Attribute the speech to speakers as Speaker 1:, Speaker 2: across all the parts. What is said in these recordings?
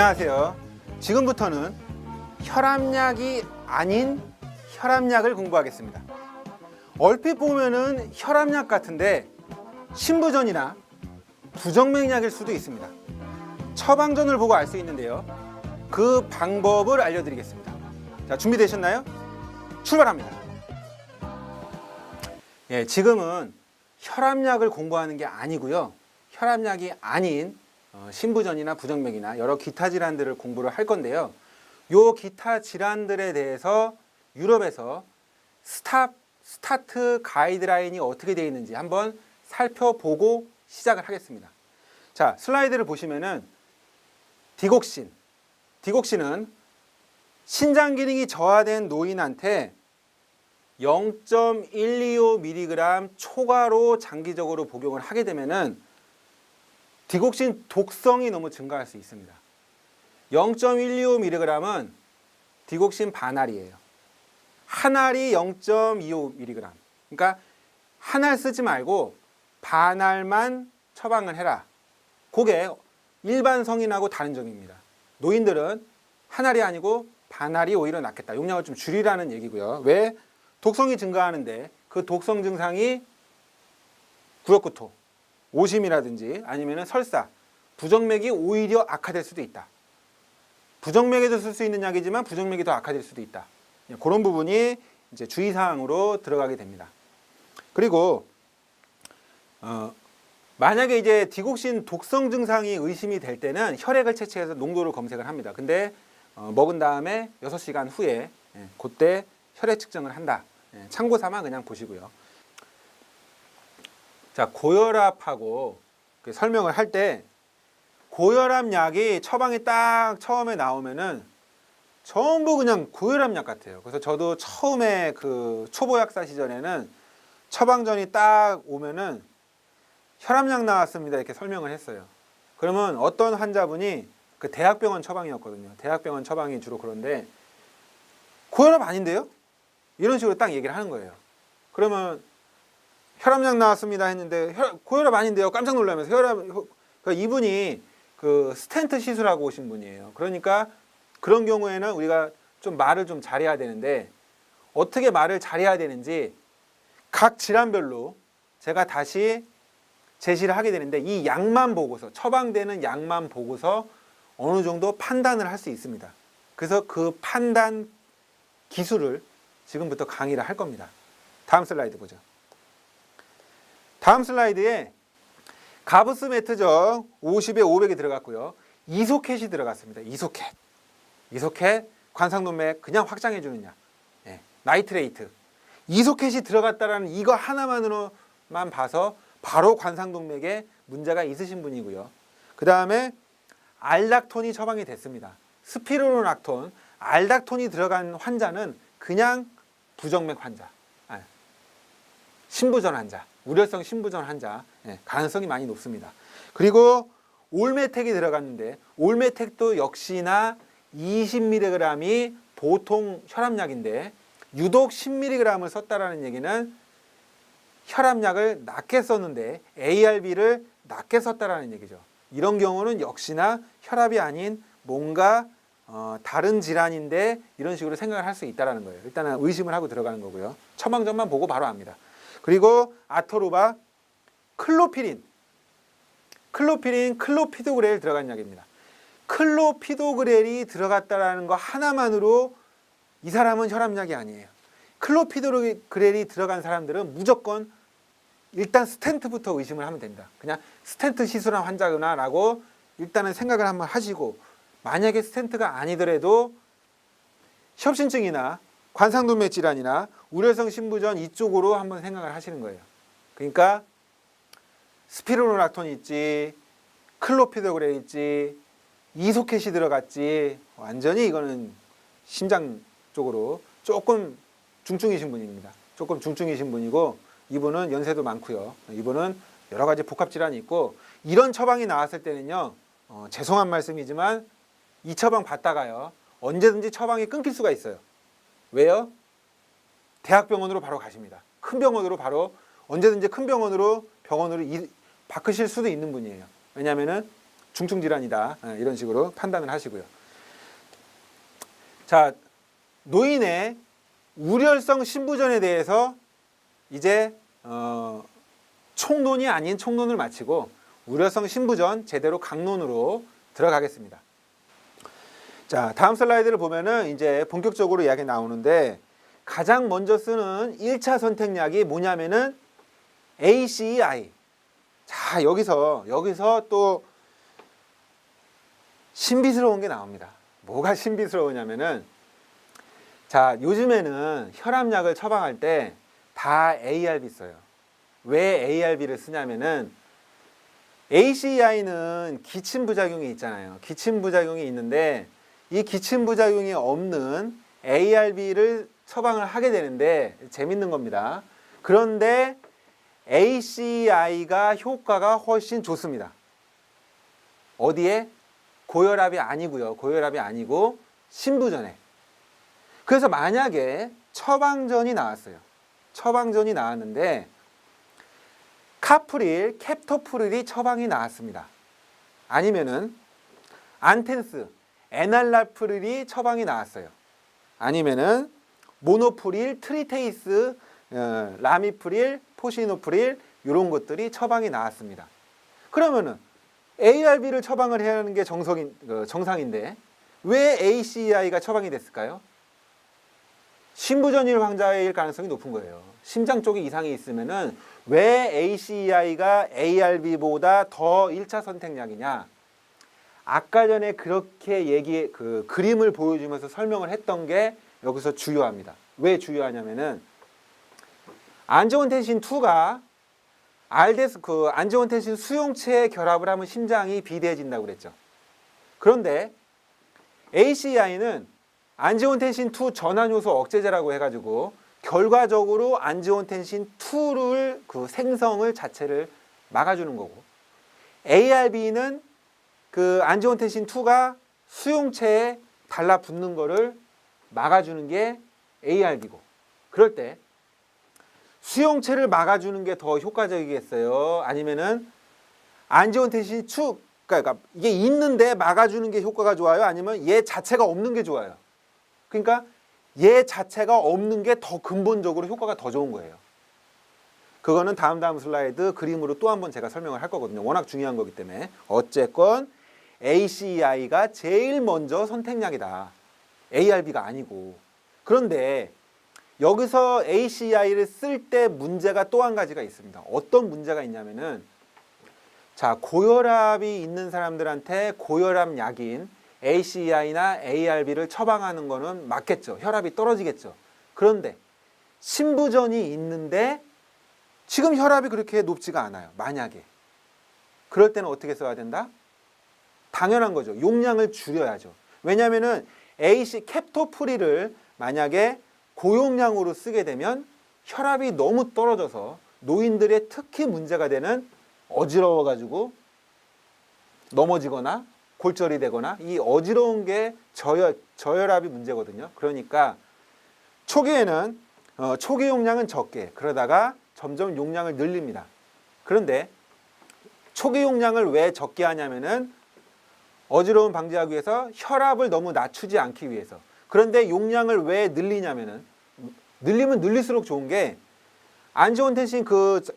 Speaker 1: 안녕하세요. 지금부터는 혈압약이 아닌 혈압약을 공부하겠습니다. 얼핏 보면은 혈압약 같은데 신부전이나 부정맥약일 수도 있습니다. 처방전을 보고 알 수 있는데요. 그 방법을 알려드리겠습니다. 자, 준비되셨나요? 출발합니다. 예, 지금은 혈압약을 공부하는 게 아니고요. 혈압약이 아닌 신부전이나 부정맥이나 여러 기타 질환들을 공부를 할 건데요. 요 기타 질환들에 대해서 유럽에서 스타트 가이드라인이 어떻게 되어 있는지 한번 살펴보고 시작을 하겠습니다. 자, 슬라이드를 보시면은 디곡신은 신장 기능이 저하된 노인한테 0.125mg 초과로 장기적으로 복용을 하게 되면은 디곡신 독성이 너무 증가할 수 있습니다. 0.125mg은 디곡신 반알이에요. 한 알이 0.25mg. 그러니까 한 알 쓰지 말고 반알만 처방을 해라. 그게 일반 성인하고 다른 점입니다. 노인들은 한 알이 아니고 반알이 오히려 낫겠다. 용량을 좀 줄이라는 얘기고요. 왜? 독성이 증가하는데 그 독성 증상이 구역구토, 오심이라든지 아니면 설사, 부정맥이 오히려 악화될 수도 있다. 부정맥에도 쓸 수 있는 약이지만 부정맥이 더 악화될 수도 있다. 그런 부분이 이제 주의사항으로 들어가게 됩니다. 그리고 만약에 이제 디곡신 독성 증상이 의심이 될 때는 혈액을 채취해서 농도를 검색을 합니다. 근데 먹은 다음에 6시간 후에 그때 혈액 측정을 한다. 참고 삼아 그냥 보시고요. 자, 고혈압하고 설명을 할 때 고혈압 약이 처방이 딱 처음에 나오면은 전부 그냥 고혈압 약 같아요. 그래서 저도 처음에 그 초보 약사 시절에는 처방전이 딱 오면은 혈압약 나왔습니다 이렇게 설명을 했어요. 그러면 어떤 환자분이 그 대학병원 처방이었거든요. 대학병원 처방이 주로 그런데 고혈압 아닌데요? 이런 식으로 딱 얘기를 하는 거예요. 그러면 혈압약 나왔습니다 했는데 고혈압 아닌데요? 깜짝 놀라면서 그러니까 이분이 그 스텐트 시술하고 오신 분이에요. 그러니까 그런 경우에는 우리가 좀 말을 좀 잘해야 되는데 어떻게 말을 잘해야 되는지 각 질환별로 제가 다시 제시를 하게 되는데 이 약만 보고서 처방되는 약만 보고서 어느 정도 판단을 할 수 있습니다. 그래서 그 판단 기술을 지금부터 강의를 할 겁니다. 다음 슬라이드 보죠. 다음 슬라이드에 가브스메트적 50에 500이 들어갔고요. 이소켓이 들어갔습니다. 이소켓 관상동맥 그냥 확장해 주는 약. 나이트레이트. 이소켓이 들어갔다라는 이거 하나만으로만 봐서 바로 관상동맥에 문제가 있으신 분이고요. 그 다음에 알닥톤이 처방이 됐습니다. 스피루로낙톤, 알닥톤이 들어간 환자는 그냥 부정맥 환자, 신부전 환자, 우려성 신부전 환자 가능성이 많이 높습니다. 그리고 올메텍이 들어갔는데 올메텍도 역시나 20mg이 보통 혈압약인데 유독 10mg을 썼다라는 얘기는 혈압약을 낮게 썼는데 ARB를 낮게 썼다라는 얘기죠. 이런 경우는 역시나 혈압이 아닌 뭔가 다른 질환인데 이런 식으로 생각을 할 수 있다는 거예요. 일단은 의심을 하고 들어가는 거고요. 처방전만 보고 바로 압니다. 그리고 아토르바, 클로피린, 클로피도그렐 들어간 약입니다. 클로피도그렐이 들어갔다라는 거 하나만으로 이 사람은 혈압약이 아니에요. 클로피도그렐이 들어간 사람들은 무조건 일단 스텐트부터 의심을 하면 된다. 그냥 스텐트 시술한 환자구나 라고 일단은 생각을 한번 하시고 만약에 스텐트가 아니더라도 협심증이나 관상동맥 질환이나 우려성 신부전 이쪽으로 한번 생각을 하시는 거예요. 그러니까 스피루로낙톤이 있지, 클로피도그렐 있지, 이소켓이 들어갔지, 완전히 이거는 심장 쪽으로 조금 중증이신 분입니다. 조금 중증이신 분이고 이분은 연세도 많고요. 이분은 여러 가지 복합 질환이 있고 이런 처방이 나왔을 때는요. 죄송한 말씀이지만 이 처방 받다가요. 언제든지 처방이 끊길 수가 있어요. 왜요? 대학병원으로 바로 가십니다. 큰 병원으로 바로 언제든지 큰 병원으로 바꾸실 수도 있는 분이에요. 왜냐하면 중증 질환이다. 이런 식으로 판단을 하시고요. 자, 노인의 우려성 신부전에 대해서 이제 총론이 아닌 총론을 마치고 우려성 신부전 제대로 강론으로 들어가겠습니다. 자, 다음 슬라이드를 보면은 이제 본격적으로 이야기 나오는데 가장 먼저 쓰는 1차 선택약이 뭐냐면은 ACEI. 자, 여기서 또 신비스러운 게 나옵니다. 뭐가 신비스러우냐면은 자, 요즘에는 혈압약을 처방할 때 다 ARB 써요. 왜 ARB를 쓰냐면은 ACEI는 기침 부작용이 있잖아요. 기침 부작용이 있는데 이 기침 부작용이 없는 ARB를 처방을 하게 되는데 재밌는 겁니다. 그런데 ACEI가 효과가 훨씬 좋습니다. 어디에? 고혈압이 아니고요. 고혈압이 아니고 신부전에. 그래서 만약에 처방전이 나왔어요. 처방전이 나왔는데 카프릴, 캡토프릴이 처방이 나왔습니다. 아니면은 안텐스, 에날라프릴이 처방이 나왔어요. 아니면은 모노프릴, 트리테이스, 라미프릴, 포시노프릴 이런 것들이 처방이 나왔습니다. 그러면은 ARB를 처방을 해야 하는 게 정상인데 왜 ACEI가 처방이 됐을까요? 신부전일 환자일 가능성이 높은 거예요. 심장 쪽에 이상이 있으면은 왜 ACEI가 ARB보다 더 1차 선택약이냐? 아까 전에 그렇게 그림을 보여주면서 설명을 했던 게 여기서 주요합니다. 왜 주요하냐면은 안지오텐신 2가 안지오텐신 수용체에 결합을 하면 심장이 비대해진다고 그랬죠. 그런데 ACEI는 안지오텐신 2 전환 요소 억제제라고 해가지고 결과적으로 안지오텐신 2를 생성을 자체를 막아주는 거고 ARB는 안지오텐신 2가 수용체에 달라붙는 거를 막아주는 게 ARB고 그럴 때 수용체를 막아주는 게 더 효과적이겠어요? 아니면은 안지오텐신 2 그러니까 이게 있는데 막아주는 게 효과가 좋아요? 아니면 얘 자체가 없는 게 좋아요? 그러니까 얘 자체가 없는 게 더 근본적으로 효과가 더 좋은 거예요. 그거는 다음 슬라이드 그림으로 또 한번 제가 설명을 할 거거든요. 워낙 중요한 거기 때문에. 어쨌건 ACEI가 제일 먼저 선택약이다. ARB가 아니고. 그런데 여기서 ACEI를 쓸 때 문제가 또 한 가지가 있습니다. 어떤 문제가 있냐면은 자, 고혈압이 있는 사람들한테 고혈압 약인 ACEI나 ARB를 처방하는 거는 맞겠죠. 혈압이 떨어지겠죠. 그런데 신부전이 있는데 지금 혈압이 그렇게 높지가 않아요. 만약에. 그럴 때는 어떻게 써야 된다? 당연한 거죠. 용량을 줄여야죠. 왜냐하면은 캡토프릴을 만약에 고용량으로 쓰게 되면 혈압이 너무 떨어져서 노인들의 특히 문제가 되는 어지러워가지고 넘어지거나 골절이 되거나 이 어지러운 게 저혈압이 문제거든요. 그러니까 초기에는 초기 용량은 적게 그러다가 점점 용량을 늘립니다. 그런데 초기 용량을 왜 적게 하냐면은 어지러움 방지하기 위해서 혈압을 너무 낮추지 않기 위해서. 그런데 용량을 왜 늘리냐면은 늘리면 늘릴수록 좋은 게 안지오텐신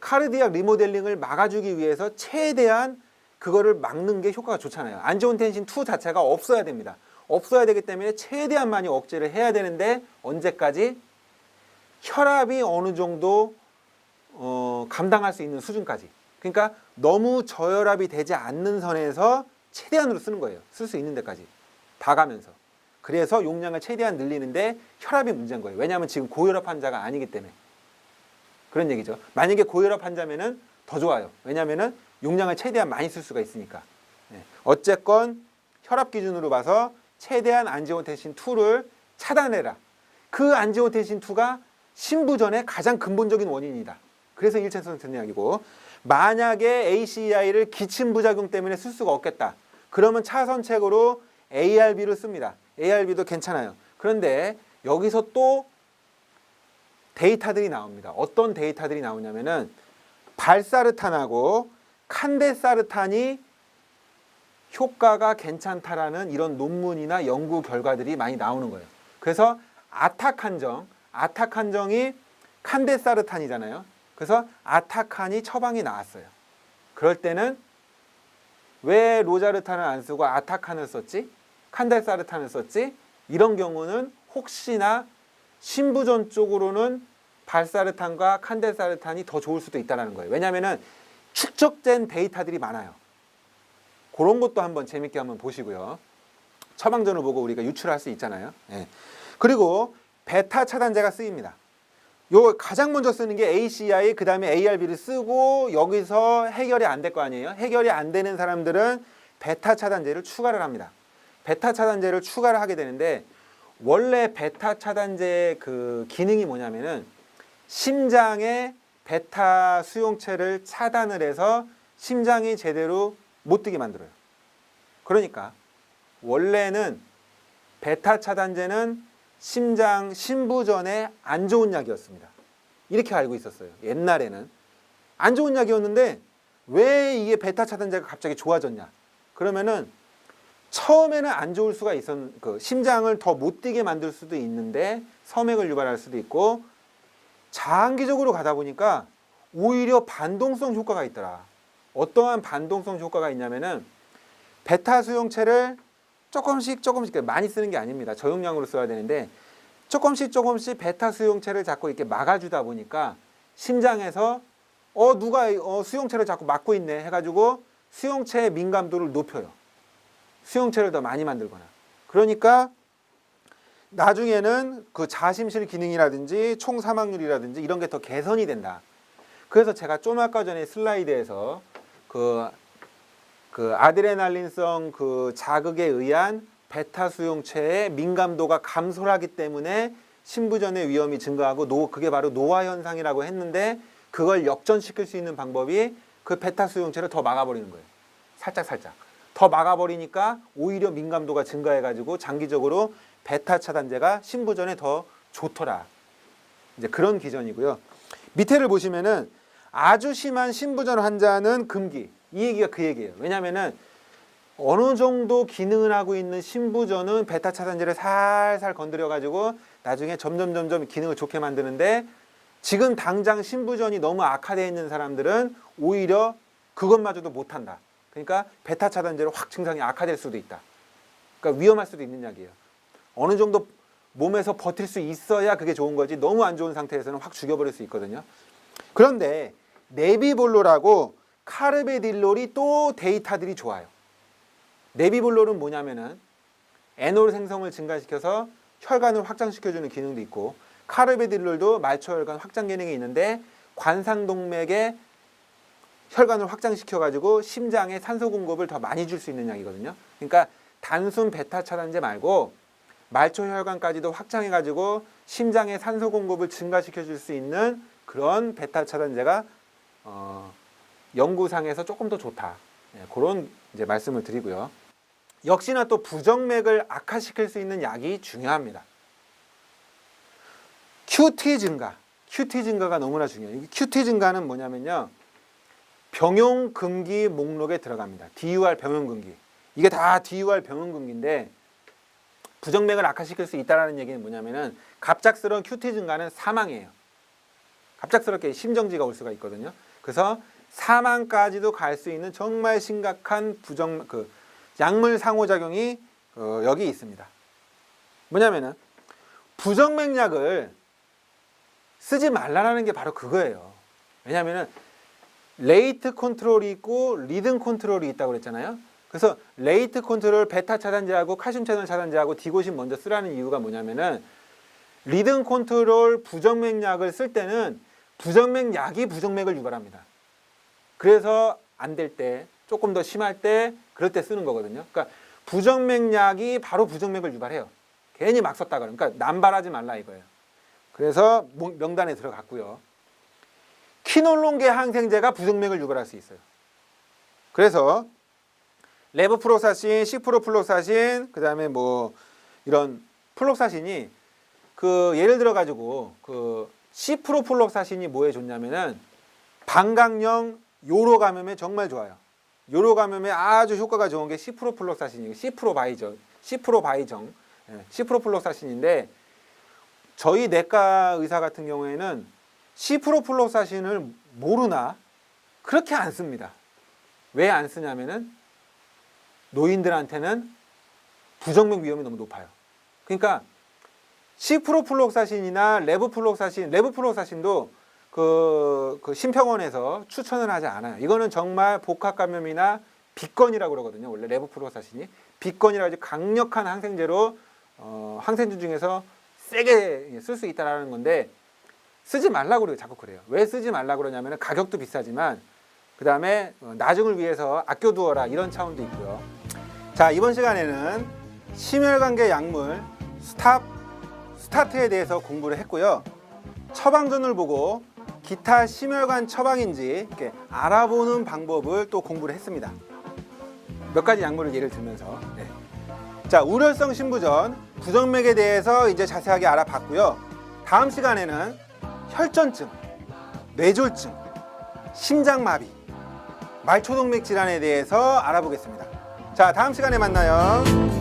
Speaker 1: 카르디악 리모델링을 막아주기 위해서 최대한 그거를 막는 게 효과가 좋잖아요. 안지오텐신 2 자체가 없어야 됩니다. 없어야 되기 때문에 최대한 많이 억제를 해야 되는데 언제까지? 혈압이 어느 정도 감당할 수 있는 수준까지. 그러니까 너무 저혈압이 되지 않는 선에서 최대한으로 쓰는 거예요. 쓸 수 있는 데까지 봐가면서. 그래서 용량을 최대한 늘리는데 혈압이 문제인 거예요. 왜냐하면 지금 고혈압 환자가 아니기 때문에. 그런 얘기죠. 만약에 고혈압 환자면은 더 좋아요. 왜냐하면은 용량을 최대한 많이 쓸 수가 있으니까. 어쨌건 혈압 기준으로 봐서 최대한 안지오텐신 2를 차단해라. 그 안지오텐신 2가 신부전의 가장 근본적인 원인이다. 그래서 1차 선택약이고 만약에 ACEI를 기침 부작용 때문에 쓸 수가 없겠다. 그러면 차선책으로 ARB를 씁니다. ARB도 괜찮아요. 그런데 여기서 또 데이터들이 나옵니다. 어떤 데이터들이 나오냐면은 발사르탄하고 칸데사르탄이 효과가 괜찮다라는 이런 논문이나 연구 결과들이 많이 나오는 거예요. 그래서 아타칸정이 칸데사르탄이잖아요. 그래서 아타칸이 처방이 나왔어요. 그럴 때는 왜 로자르탄을 안 쓰고 아타칸을 썼지? 칸데사르탄을 썼지? 이런 경우는 혹시나 신부전 쪽으로는 발사르탄과 칸데사르탄이 더 좋을 수도 있다는 거예요. 왜냐하면 축적된 데이터들이 많아요. 그런 것도 한번 재밌게 한번 보시고요. 처방전을 보고 우리가 유출할 수 있잖아요. 예. 그리고 베타 차단제가 쓰입니다. 요 가장 먼저 쓰는 게 ACI, 그 다음에 ARB를 쓰고 여기서 해결이 안 될 거 아니에요. 해결이 안 되는 사람들은 베타 차단제를 추가를 합니다. 베타 차단제를 추가를 하게 되는데 원래 베타 차단제의 그 기능이 뭐냐면은 심장의 베타 수용체를 차단을 해서 심장이 제대로 못 뛰게 만들어요. 그러니까 원래는 베타 차단제는 심장 신부전에 안 좋은 약이었습니다. 이렇게 알고 있었어요. 옛날에는 안 좋은 약이었는데 왜 이게 베타 차단제가 갑자기 좋아졌냐? 그러면은 처음에는 안 좋을 수가 그 심장을 더 못 뛰게 만들 수도 있는데 섬액을 유발할 수도 있고 장기적으로 가다 보니까 오히려 반동성 효과가 있더라. 어떠한 반동성 효과가 있냐면은 베타 수용체를 조금씩 많이 쓰는 게 아닙니다. 저용량으로 써야 되는데 조금씩 베타 수용체를 자꾸 이렇게 막아주다 보니까 심장에서 누가 수용체를 자꾸 막고 있네 해가지고 수용체의 민감도를 높여요. 수용체를 더 많이 만들거나. 그러니까 나중에는 그 자심실 기능이라든지 총 사망률이라든지 이런 게 더 개선이 된다. 그래서 제가 좀 아까 전에 슬라이드에서 그 아드레날린성 그 자극에 의한 베타 수용체의 민감도가 감소하기 때문에 신부전의 위험이 증가하고 그게 바로 노화 현상이라고 했는데 그걸 역전시킬 수 있는 방법이 그 베타 수용체를 더 막아버리는 거예요. 살짝 더 막아버리니까 오히려 민감도가 증가해가지고 장기적으로 베타 차단제가 신부전에 더 좋더라. 이제 그런 기전이고요. 밑에를 보시면은 아주 심한 신부전 환자는 금기. 이 얘기가 그 얘기예요. 왜냐하면은 어느 정도 기능을 하고 있는 신부전은 베타 차단제를 살살 건드려가지고 나중에 점점 기능을 좋게 만드는데 지금 당장 신부전이 너무 악화되어 있는 사람들은 오히려 그것마저도 못한다. 그러니까 베타 차단제로 확 증상이 악화될 수도 있다. 그러니까 위험할 수도 있는 약이에요. 어느 정도 몸에서 버틸 수 있어야 그게 좋은 거지 너무 안 좋은 상태에서는 확 죽여버릴 수 있거든요. 그런데 네비볼롤하고 카르베딜롤이 또 데이터들이 좋아요. 네비볼롤은 뭐냐면은 에놀 생성을 증가시켜서 혈관을 확장시켜주는 기능도 있고 카르베딜롤도 말초혈관 확장 기능이 있는데 관상동맥에 혈관을 확장시켜가지고 심장에 산소 공급을 더 많이 줄 수 있는 약이거든요. 그러니까 단순 베타 차단제 말고 말초혈관까지도 확장해가지고 심장에 산소 공급을 증가시켜줄 수 있는 그런 베타 차단제가 연구상에서 조금 더 좋다. 그런 이제 말씀을 드리고요. 역시나 또 부정맥을 악화시킬 수 있는 약이 중요합니다. QT 증가가 너무나 중요해요. QT 증가는 뭐냐면요. 병용금기 목록에 들어갑니다. DUR 병용금기. 이게 다 DUR 병용금기인데 부정맥을 악화시킬 수 있다는 얘기는 뭐냐면은 갑작스러운 QT 증가는 사망이에요. 갑작스럽게 심정지가 올 수가 있거든요. 그래서 사망까지도 갈 수 있는 정말 심각한 약물 상호작용이 여기 있습니다. 뭐냐면은 부정맥약을 쓰지 말라는 게 바로 그거예요. 왜냐하면은 레이트 컨트롤이 있고 리듬 컨트롤이 있다고 그랬잖아요. 그래서 레이트 컨트롤 베타 차단제하고 칼슘 채널 차단제하고 디고신 먼저 쓰라는 이유가 뭐냐면은 리듬 컨트롤 부정맥약을 쓸 때는 부정맥약이 부정맥을 유발합니다. 그래서 안 될 때, 조금 더 심할 때, 그럴 때 쓰는 거거든요. 그러니까 부정맥약이 바로 부정맥을 유발해요. 괜히 막 썼다가 그러니까 남발하지 말라 이거예요. 그래서 명단에 들어갔고요. 키놀론계 항생제가 부정맥을 유발할 수 있어요. 그래서 레브프로사신, 시프로플록사신, 그다음에 뭐 이런 플록사신이 예를 들어 가지고 시프로플록사신이 뭐에 좋냐면은 방광염 요로 감염에 정말 좋아요. 요로 감염에 아주 효과가 좋은 게 시프로플록사신이고 시프로바이정, 시프로플록사신인데 저희 내과 의사 같은 경우에는 시프로플록사신을 모르나 그렇게 안 씁니다. 왜 안 쓰냐면은 노인들한테는 부정맥 위험이 너무 높아요. 그러니까 시프로플록사신이나 레브플록사신도 그 심평원에서 추천을 하지 않아요. 이거는 정말 복합감염이나 비건이라고 그러거든요. 원래 레브플록사신이 비건이라고 해서 강력한 항생제로 항생제 중에서 세게 쓸 수 있다라는 건데 쓰지 말라고 그래요. 자꾸 그래요. 왜 쓰지 말라고 그러냐면 가격도 비싸지만 그 다음에 나중을 위해서 아껴두어라 이런 차원도 있고요. 자, 이번 시간에는 심혈관계 약물 스타트에 대해서 공부를 했고요. 처방전을 보고 기타 심혈관 처방인지 이렇게 알아보는 방법을 또 공부를 했습니다. 몇 가지 약물을 예를 들면서 자, 우려성 심부전, 부정맥에 대해서 이제 자세하게 알아봤고요. 다음 시간에는 혈전증, 뇌졸중, 심장마비, 말초동맥 질환에 대해서 알아보겠습니다. 자, 다음 시간에 만나요.